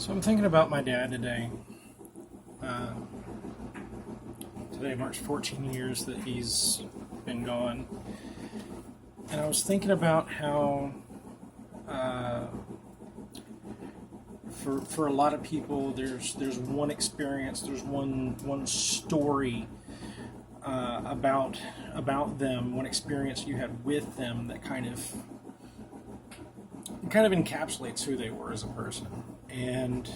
So I'm thinking about my dad today. Today marks 14 years that he's been gone. And I was thinking about how, for a lot of people, there's one experience, there's one story about them, one experience you had with them that kind of encapsulates who they were as a person. And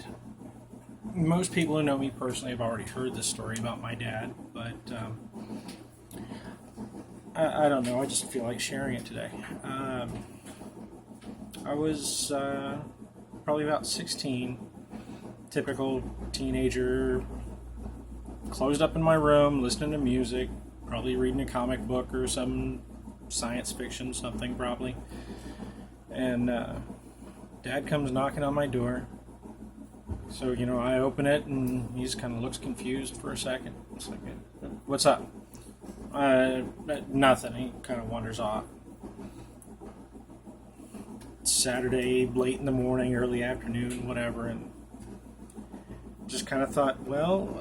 most people who know me personally have already heard this story about my dad, but I don't know, I just feel like sharing it today. I was probably about 16, typical teenager, closed up in my room, listening to music, probably reading a comic book or some science fiction, something probably. And Dad comes knocking on my door. So, I open it and he just kind of looks confused for a second. It's like, what's up? Nothing. He kind of wanders off. It's Saturday, late in the morning, early afternoon, whatever, and just kind of thought, well,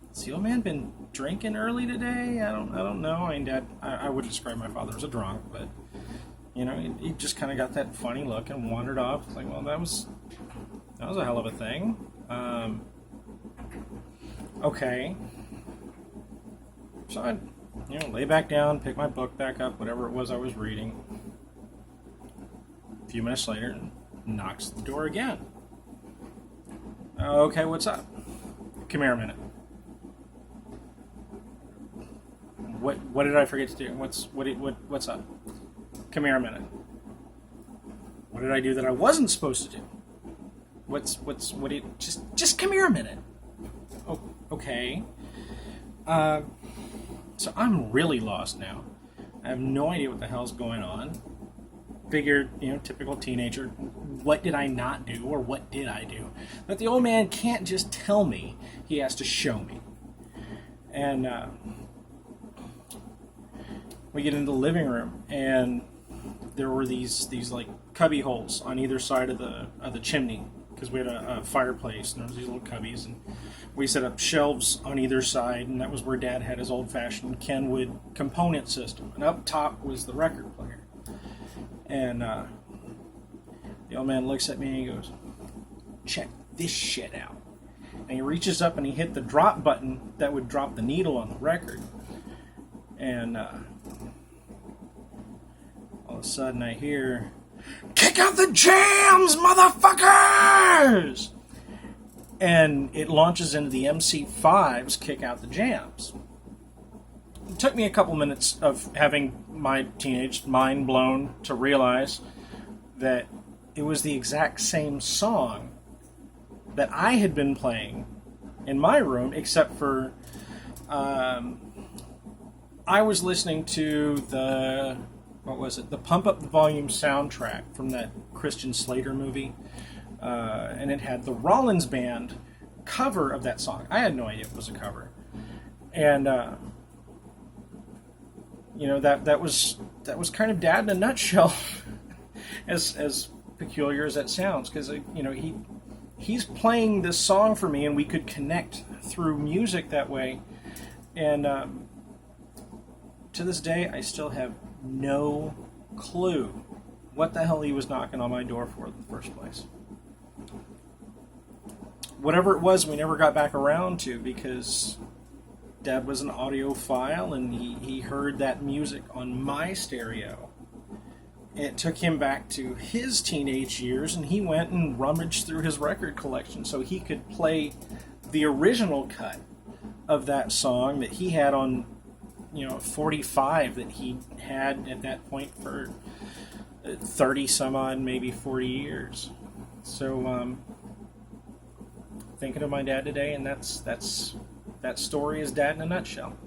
has the old man been drinking early today? I don't know. I mean, Dad, I would describe my father as a drunk, but he just kind of got that funny look and wandered off. It's like, well, that was a hell of a thing. Okay. So I, lay back down, pick my book back up, whatever it was I was reading. A few minutes later, knocks at the door again. Okay, what's up? Come here a minute. What did I forget to do? What's up? Come here a minute. What did I do that I wasn't supposed to do? Just come here a minute. Oh, okay. So I'm really lost now. I have no idea what the hell's going on. Figured, typical teenager, what did I not do or what did I do? But the old man can't just tell me, he has to show me. And we get into the living room, and there were these like cubby holes on either side of the chimney, because we had a fireplace and there was these little cubbies, and we set up shelves on either side, and that was where Dad had his old-fashioned Kenwood component system, and up top was the record player. And the old man looks at me and he goes, check this shit out. And he reaches up and he hit the drop button that would drop the needle on the record. And all of a sudden I hear, kick out the jams, motherfuckers! And it launches into the MC5's Kick Out the Jams. It took me a couple minutes of having my teenage mind blown to realize that it was the exact same song that I had been playing in my room, except for I was listening to the Pump Up the Volume soundtrack from that Christian Slater movie, and it had the Rollins Band cover of that song. I had no idea it was a cover, and that was kind of Dad in a nutshell, as peculiar as that sounds, because he's playing this song for me, and we could connect through music that way, and to this day I still have no clue what the hell he was knocking on my door for in the first place. Whatever it was, we never got back around to, because Dad was an audiophile, and he heard that music on my stereo. It took him back to his teenage years, and he went and rummaged through his record collection so he could play the original cut of that song that he had on, 45 that he had at that point for 30 some odd, maybe 40 years. So, thinking of my dad today, and that story is Dad in a nutshell.